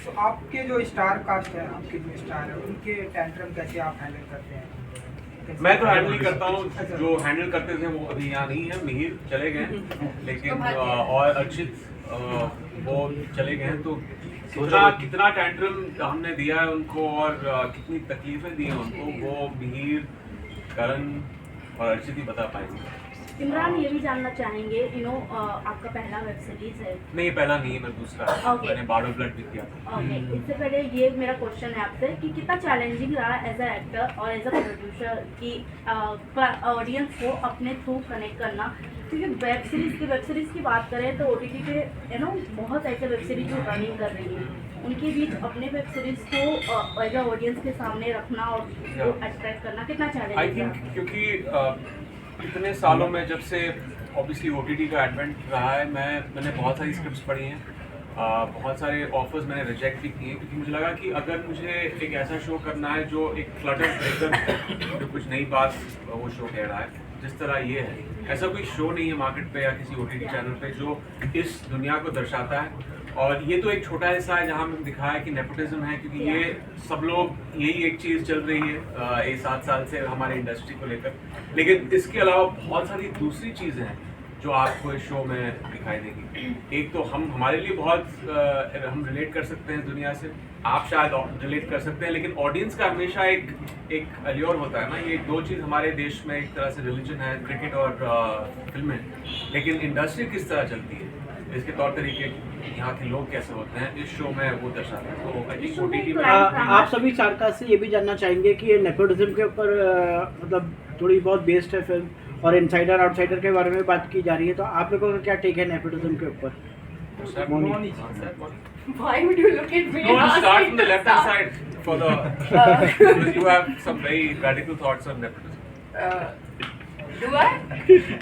तो आपके जो स्टार कास्ट है, आपके जो स्टार है, उनके टेंट्रम कैसे आप हैंडल करते हैं? मैं तो हैंडल नहीं करता हूँ, जो हैंडल करते थे वो अभी यहाँ नहीं है, मिहिर चले गए हैं, लेकिन और अर्चित वो चले गए हैं। तो कितना टेंट्रम हमने दिया है उनको और कितनी तकलीफें दी हैं उनको, वो मिहिर, करण और अर्चित ही बता पाएंगे। इमरान ये भी जानना चाहेंगे, आपका पहला वेब सीरीज है? नहीं, पहला नहीं है, मैं दूसरा है। Okay. मैंने बार्ड ऑफ ब्लड भी किया था। इससे पहले ये मेरा क्वेश्चन है आपसे कि कितना चैलेंजिंग रहा एज अ एक्टर और एज अ प्रोड्यूसर की ऑडियंस को अपने थ्रू कनेक्ट करना, क्योंकि वेब सीरीज की बात करें तो OTT पे बहुत ऐसे वेब सीरीज जो रनिंग कर रही हैं, उनके बीच अपने वेब सीरीज को एज अ ऑडियंस के सामने रखना और उसको अट्रैक्ट करना कितना आई चैलेंजिंग थिंक क्योंकि इतने सालों में जब से ऑब्वियसली OTT का एडवेंट रहा है, मैंने बहुत सारी स्क्रिप्ट्स पढ़ी हैं, बहुत सारे ऑफर्स मैंने रिजेक्ट भी किए, क्योंकि मुझे लगा कि अगर मुझे एक ऐसा शो करना है जो एक क्लटर ब्रेकर, जो कुछ नई बात वो शो कह रहा है, जिस तरह ये है, ऐसा कोई शो नहीं है मार्केट पे या किसी OTT चैनल पे जो इस दुनिया को दर्शाता है। और ये तो एक छोटा हिस्सा है जहाँ हमने दिखाया है कि नेपोटिज्म है, क्योंकि ये सब लोग यही एक चीज़ चल रही है ये 7 साल से हमारे इंडस्ट्री को लेकर, लेकिन इसके अलावा बहुत सारी दूसरी चीज़ें हैं जो आपको इस शो में दिखाई देगी। एक तो हमारे लिए बहुत हम रिलेट कर सकते हैं दुनिया से, आप शायद रिलेट कर सकते हैं, लेकिन ऑडियंस का हमेशा एक अल्योर होता है ना, ये दो चीज़ हमारे देश में एक तरह से रिलीजन है, क्रिकेट और फिल्में, लेकिन इंडस्ट्री किस तरह चलती है, इसके तौर तरीके, यहाँ के लोग कैसे होते हैं, इस शो में वो दर्शाते हैं। तो आई थिंक OTT में आप सभी चारका से ये भी जानना चाहेंगे कि ये नेपोटिज्म के ऊपर मतलब थोड़ी बहुत बेस्ड है फिल्म, और इनसाइडर आउटसाइडर के बारे में बात की जा रही है, तो आप लोगों का क्या टेक है नेपोटिज्म के ऊपर? Why would you look at me? No, start from the left hand side for the because you have some very radical thoughts on nepotism. Do I?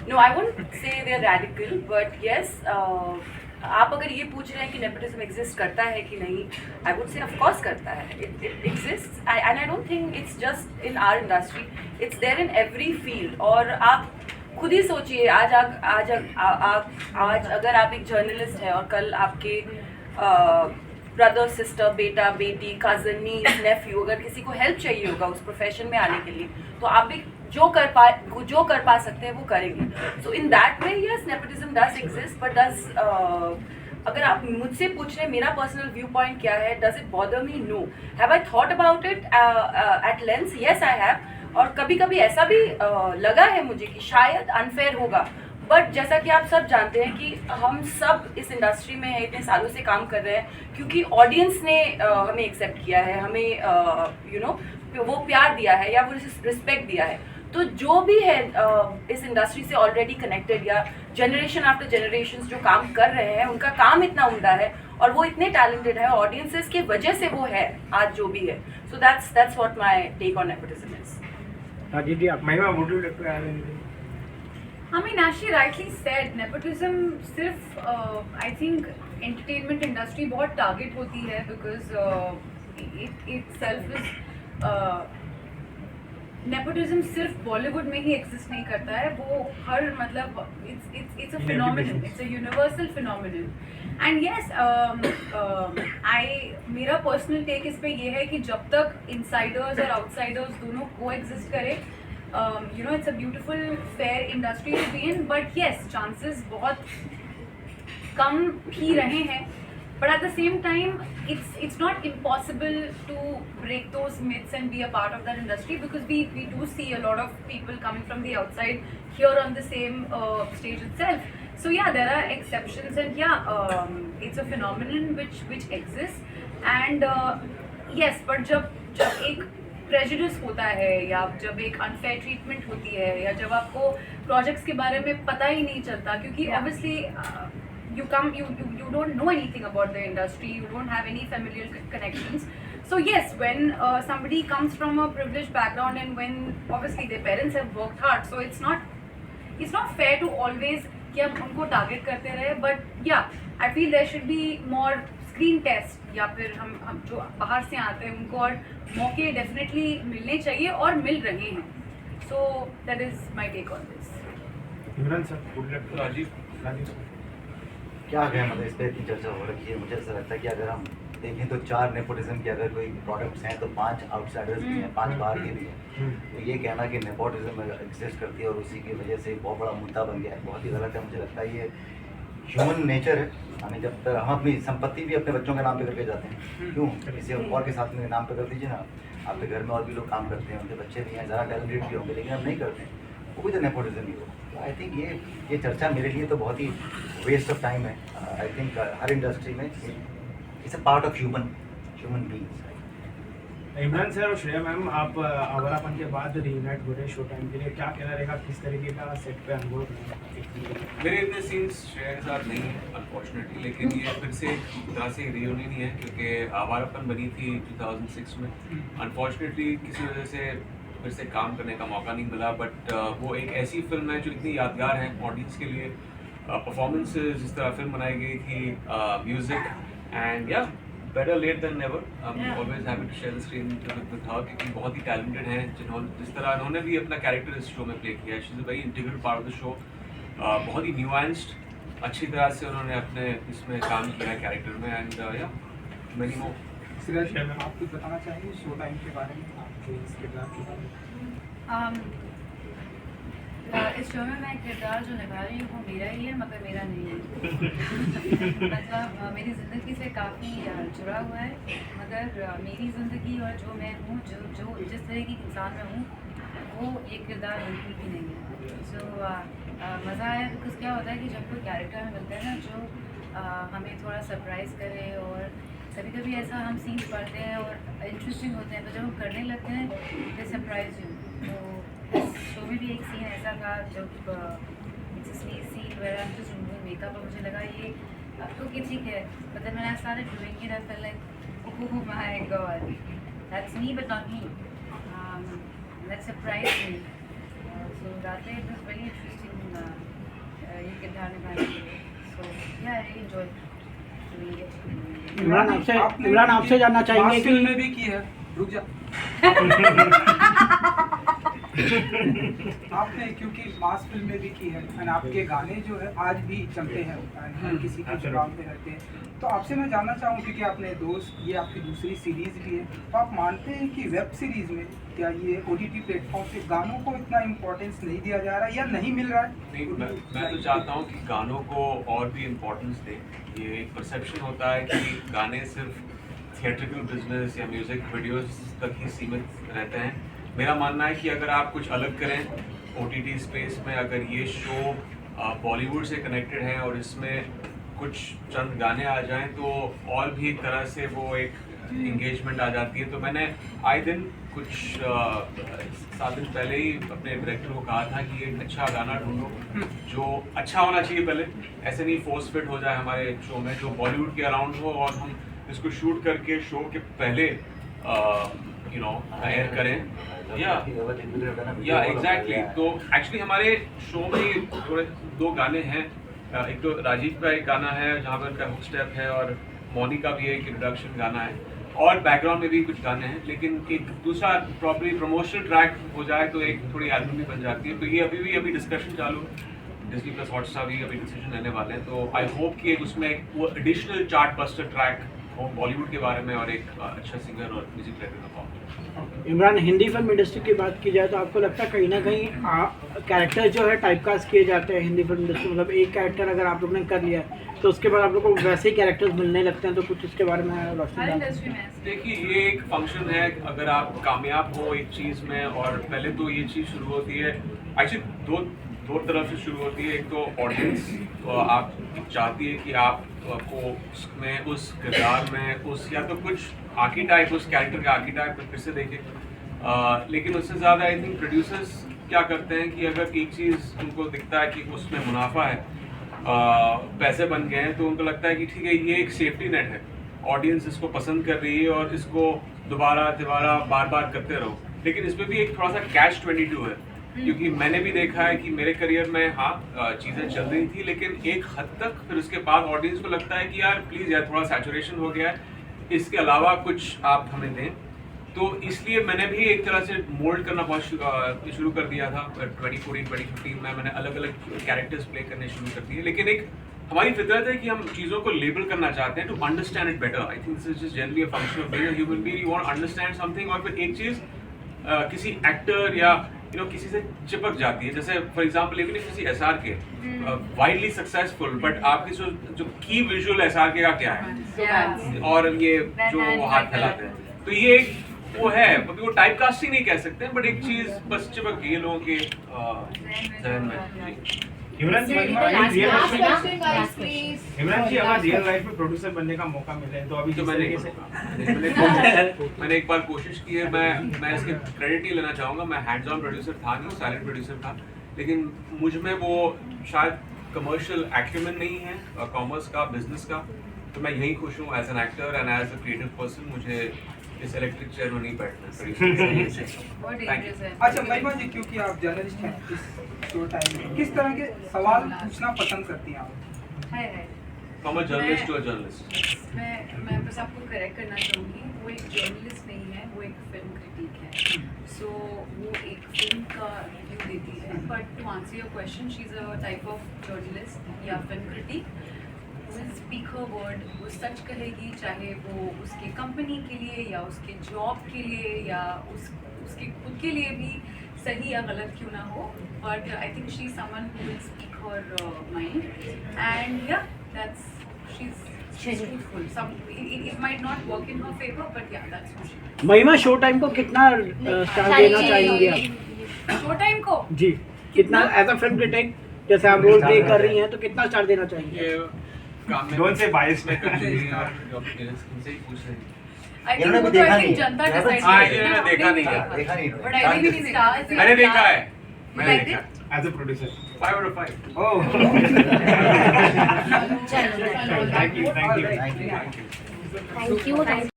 No, I wouldn't say they're radical, but yes. आप अगर ये पूछ रहे हैं कि nepotism exist करता है कि नहीं, I would say of course करता है, it exists, and I don't think it's just in our industry, it's there in every field. और आप खुद ही सोचिए, आज अगर आप एक जर्नलिस्ट हैं और कल आपके ब्रदर, सिस्टर, बेटा, बेटी, कजन, नीस, नेफ्यू, अगर किसी को हेल्प चाहिए होगा उस प्रोफेशन में आने के लिए, तो आप भी जो कर पा सकते हैं वो करेंगे। So in that way yes, nepotism does exist, but अगर आप मुझसे पूछ रहे हैं मेरा पर्सनल व्यू पॉइंट क्या है, does it bother me? No. Have I thought about it at length? Yes I have. और कभी कभी ऐसा भी लगा है मुझे कि शायद अनफेयर होगा, बट जैसा कि आप सब जानते हैं कि हम सब इस इंडस्ट्री में हैं, इतने सालों से काम कर रहे हैं, क्योंकि ऑडियंस ने हमें एक्सेप्ट किया है, हमें वो प्यार दिया है या वो रिस्पेक्ट दिया है। तो जो भी है इस इंडस्ट्री से ऑलरेडी कनेक्टेड या जनरेशन आफ्टर जनरेशन जो काम कर रहे हैं, उनका काम इतना उम्दा है और वो इतने टैलेंटेड है, ऑडियंसेस की वजह से वो है आज जो भी है। So that's what my take on nepotism is. Rajiv ji, आप Mahima, would you like to add anything? I mean, as she rightly said, nepotism सिर्फ I think entertainment industry बहुत target होती है, because it itself is nepotism सिर्फ बॉलीवुड में ही exist नहीं करता है, वो हर मतलब it's a phenomenon, it's a universal phenomenon. And yes, मेरा पर्सनल टेक इस पे ये है कि जब तक insiders और outsiders दोनों coexist करें, it's a beautiful fair industry to be in, but yes, chances बहुत कम ही रहे हैं, but at the same time it's not impossible to break those myths and be a part of that industry, because we do see a lot of people coming from the outside here on the same stage itself. So yeah, there are exceptions, and yeah, it's a phenomenon which exists, and yes, but जब एक prejudice होता है, या जब एक unfair treatment होती है, या जब आपको प्रोजेक्ट्स के बारे में पता ही नहीं चलता, क्योंकि obviously you don't know anything about the industry, you don't have any familial connections. So yes, when somebody comes from a privileged background, and when obviously their parents have worked hard, so it's not fair to always कि हम उनको target करते रहे, but yeah, I feel there should be more screen test, या फिर हम जो बाहर से आते हैं उनको और मौके डेफिनेटली मिलने चाहिए और मिल रहे हैं। So that is my take on this. Imran sir, Rajiv क्या है, मतलब इस पर इतनी चर्चा हो रही है, मुझे ऐसा लगता है कि अगर हम देखें तो 4 नेपोटिज्म के अगर कोई प्रोडक्ट्स हैं तो 5 आउटसाइडर्स भी हैं, 5 बाहर के भी हैं। तो ये कहना कि नेपोटिज्म एग्जिस्ट करती है और उसी की वजह से बहुत बड़ा मुद्दा बन गया है, बहुत ही गलत है। मुझे लगता है ये ह्यूमन नेचर है। हमें जब तक हम अपनी संपत्ति भी अपने बच्चों के नाम पे करके जाते हैं, क्यों किसी और के साथ में नाम पे कर दीजिए ना। आपके घर में और भी लोग काम करते हैं, उनके बच्चे भी हैं, ज़्यादा टैलेंटेड भी होंगे, लेकिन हम नहीं करते, वो भी तो नेपोटिज्म ही हो। आई थिंक ये चर्चा मेरे लिए तो बहुत ही वेस्ट ऑफ टाइम है। आई थिंक हर इंडस्ट्री में it's a part of human beings. Imran sir और श्रेया मैम, आप आवारापन के बाद रियूनाइट हो रहे शो टाइम के लिए, क्या कहना रहेगा, किस तरीके का सेट पे अनुभव रहा? मेरे इतने सीन्स श्रेया के साथ नहीं है अनफॉर्चुनेटली, लेकिन ये फिर से एक तरह से रियूनियन ही है क्योंकि आवारापन बनी थी 2006 में। अनफॉर्चुनेटली किसी वजह से फिर से काम करने का मौका नहीं मिला, बट वो एक ऐसी फिल्म है जो इतनी यादगार है ऑडियंस के लिए। परफॉर्मेंसेस, जिस तरह फिल्म बनाई गई थी, म्यूज़िक, एंड या better late than never. I'm always happy to share the screen with her क्योंकि बहुत ही talented हैं, जिस तरह इन्होंने भी अपना कैरेक्टर इस शो में प्ले किया है। She is a very integral part of the show. बहुत ही न्यूएंस्ड, अच्छी तरह से उन्होंने अपने इसमें काम किया है कैरेक्टर में, एंड या मेनी मोर। सिराज आप कुछ बताना चाहेंगे शो टाइम के बारे में, आपके इस किरदार के बारे में? इस शो में मैं किरदार जो निभा रही हूँ वो मेरा ही है, मगर मेरा नहीं है। मतलब मेरी ज़िंदगी से काफ़ी जुड़ा हुआ है, मगर मेरी ज़िंदगी और जो मैं हूँ, जो जिस तरह की इंसान मैं हूँ, वो ये किरदार बिल्कुल भी नहीं है। सो मज़ा आया बिकॉज क्या होता है कि जब कोई कैरेक्टर हमें मिलता है ना जो हमें थोड़ा सरप्राइज़ करे, और कभी कभी ऐसा हम सीन्स पढ़ते हैं और इंटरेस्टिंग होते हैं, तो जब हम करने लगते हैं तो सरप्राइज यू। तो इस शो में भी एक सीन ऐसा था जब scene where I am just removing makeup, और मुझे लगा ये ओके ठीक है, but then when I started doing it I felt like oh my God, that's me but not me, that surprised me. So that it was very interesting ये किरदार निभाने के लिए। So yeah I really enjoyed doing it. Imran आपसे जानना चाहेंगे मास film में कि भी की है, रुक जा। आपने क्योंकि मास फिल्म में भी की है, और आपके गाने जो है आज भी चलते हैं, हर किसी के जुबान पे रहते हैं। तो आपसे मैं जानना चाहूँ क्योंकि आपने दोस्त, ये आपकी दूसरी सीरीज भी है, तो आप मानते हैं कि वेब सीरीज में क्या ये OTT प्लेटफॉर्म पे गानों को इतना इम्पोर्टेंस नहीं दिया जा रहा है या नहीं मिल रहा है? नहीं, मैं तो चाहता हूँ कि गानों को और भी इम्पोर्टेंस दें। ये एक परसेप्शन होता है कि गाने सिर्फ थिएट्रिकल बिजनेस या म्यूज़िक वीडियोस तक ही सीमित रहते हैं। मेरा मानना है कि अगर आप कुछ अलग करें OTT स्पेस में, अगर ये शो बॉलीवुड से कनेक्टेड है और इसमें कुछ चंद गाने आ जाएं तो और भी एक तरह से वो एक इंगेजमेंट आ जाती है। तो मैंने आए दिन कुछ 7 दिन पहले ही अपने डायरेक्टर को कहा था कि एक अच्छा गाना ढूंढो जो अच्छा होना चाहिए, पहले ऐसे नहीं फोर्स फिट हो जाए हमारे शो में, जो बॉलीवुड के अराउंड हो और हम इसको शूट करके शो के पहले एयर करें। या एग्जैक्टली। तो एक्चुअली हमारे शो में थोड़े 2 गाने हैं, एक तो राजीव का एक गाना है जहाँ पर उनका हुक स्टेप है, और मौनी का भी एक इंट्रोडक्शन गाना है, और बैकग्राउंड में भी कुछ गाने हैं। लेकिन एक दूसरा प्रॉपर्ली प्रमोशनल ट्रैक हो जाए तो एक थोड़ी एल्बम भी बन जाती है। तो ये अभी डिस्कशन चालू, डिज्नी प्लस हॉटस्टार भी अभी डिसीजन लेने वाले हैं। तो आई होप कि उसमें एक वो एडिशनल चार्ट बस्टर ट्रैक हो बॉलीवुड के बारे में, और एक अच्छा सिंगर और म्यूजिक डायरेक्टर का। इमरान, हिंदी फिल्म इंडस्ट्री की बात की जाए तो आपको लगता है कहीं ना कहीं कैरेक्टर जो है टाइपकास्ट किए जाते हैं हिंदी फिल्म इंडस्ट्री? मतलब एक कैरेक्टर अगर आप लोग ने कर लिया तो उसके बाद आप लोग को वैसे ही कैरेक्टर्स मिलने लगते हैं, तो कुछ इसके बारे में रोशनी डाल। देखिए, ये एक फंक्शन है, अगर आप कामयाब हो एक चीज़ में, और पहले तो ये चीज़ शुरू होती है एक्चुअली दो तरफ से शुरू होती है। एक तो ऑडियंस, तो आप चाहती है कि आपको उसमें, उस किरदार में, उस या तो कुछ आर्कीटाइप, उस कैरेक्टर का आर्कीटाइप फिर से देखें। लेकिन उससे ज़्यादा आई थिंक प्रोड्यूसर्स क्या करते हैं कि अगर एक चीज़ उनको दिखता है कि उसमें मुनाफा है, पैसे बन गए हैं, तो उनको लगता है कि ठीक है, ये एक सेफ्टी नेट है, ऑडियंस इसको पसंद कर रही है और इसको दोबारा बार बार करते रहो। लेकिन इसमें भी एक थोड़ा सा कैच-22 है, क्योंकि मैंने भी देखा है कि मेरे करियर में चीज़ें चल रही थी, लेकिन एक हद तक फिर उसके बाद ऑडियंस को लगता है कि यार प्लीज़ यार थोड़ा सैचुरेशन हो गया है, इसके अलावा कुछ आप हमें दें। तो इसलिए मैंने भी एक तरह से मोल्ड करना बहुत शुरू कर दिया था। 2014-2015 में मैंने अलग अलग कैरेक्टर्स प्ले करने शुरू कर दिए, लेकिन एक हमारी फितरत है कि हम चीज़ों को लेबल करना चाहते हैं to understand it better. I think this is just generally a function of being a human being. You want understand something, और फिर एक चीज़ किसी एक्टर या किसी से चिपक जाती है। जैसे फॉर एग्जांपल इवन किसी एसआर के वाइडली सक्सेसफुल, बट आपकी जो की विजुअल एसआर के का क्या है, और ये जो हाथ फैलाते हैं, तो ये एक वो है, अभी वो टाइप कास्टिंग नहीं कह सकते, बट एक चीज़ बस चिपक गई है लोगों के ज़हन में। Imran ji, Last real question, guys, please. Imran ji, अगर रियल लाइफ में प्रोड्यूसर बनने का मौका मिले तो अभी तो जिस मैंने तरीके से मैंने एक बार कोशिश की है। मैं इसके क्रेडिट नहीं लेना चाहूँगा, मैं हैंड्स ऑन प्रोड्यूसर था नहीं, साइलेंट प्रोड्यूसर था, लेकिन मुझ में वो शायद कमर्शियल एक्यूमेन नहीं है, कॉमर्स का, बिजनेस का। तो मैं यही खुश हूँ as an actor and as a creative person. मुझे इस इलेक्ट्रिक चेयर में नहीं बैठना। बहुत dangerous है। अच्छा महिमा जी, क्योंकि आप जर्नलिस्ट हैं, इस शो टाइम में किस तरह के सवाल पूछना पसंद करती हैं आप? है from a journalist to a journalist. मैं बस आपको करेक्ट करना चाहूँगी, वो एक जर्नलिस्ट नहीं है, वो एक फिल्म क्रिटिक है। सो वो एक फिल्म का रिव्यू देती है, but to answer your question, she is a type of journalist या film critic. Speak her word, वो सच कहेगी, चाहे वो उसके कंपनी के लिए या उसके जॉब के लिए या उसके खुद के लिए भी सही या गलत क्यों ना हो, but I think she is someone who will speak her mind, and या that's she's truthful. It might not work in her favor, but yeah, that's who she is. महिमा शो टाइम को कितना स्टार देना चाहेंगे आप? Show time को जी, कितना as a film critic, जैसे आप रोल प्ले कर रही हैं, तो कितना स्टार देना चाहेंगे? ये काम में डोंट से बायस में इनसे ही पूछ रहे हैं। I think इन्होंने वो भी तो देखा I think नहीं है। जनता हाँ, डिसाइड हाँ, इन्होंने देखा नहीं है। देखा नहीं But I think in stars मैंने देखा है, मैंने Like देखा है। As a producer 5 out of 5। ओह चलो, thank you Thank you. thank you, thank you.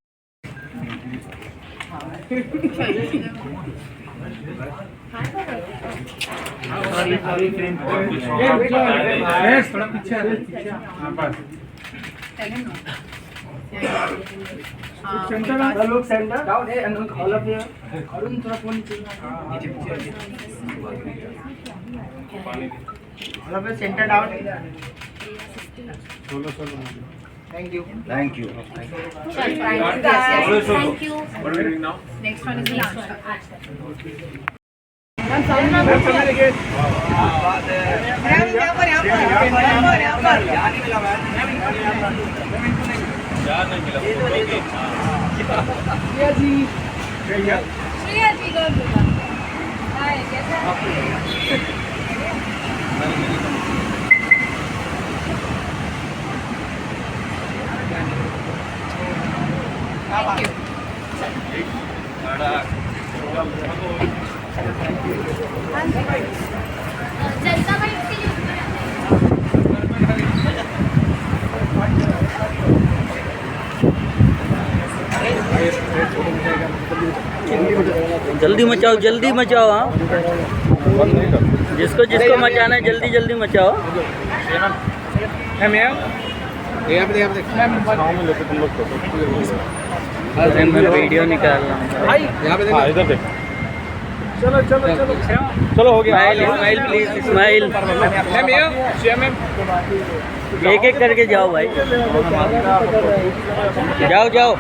थोड़ा पीछे हाँ बस tell him no. सेंटर लोग सेंटर डाउन है, and all of you Arun थोड़ा फोन नीचे all of you centre down. Thank you. Thank you. Thank you, guys. Thank you. What are we doing now? Next one is the answer. Shreya ji go to Hi, कैसा है? Thank you. Janata bank के लिए जल्दी मचाओ, जल्दी मचाओ। हाँ, जिसको जिसको मचाना है जल्दी जल्दी मचाओ। अरे मैं वीडियो निकाल रहा हूँ। चलो चलो चलो चलो हो गया। Smile smile please smile. एक एक करके जाओ भाई, जाओ जाओ।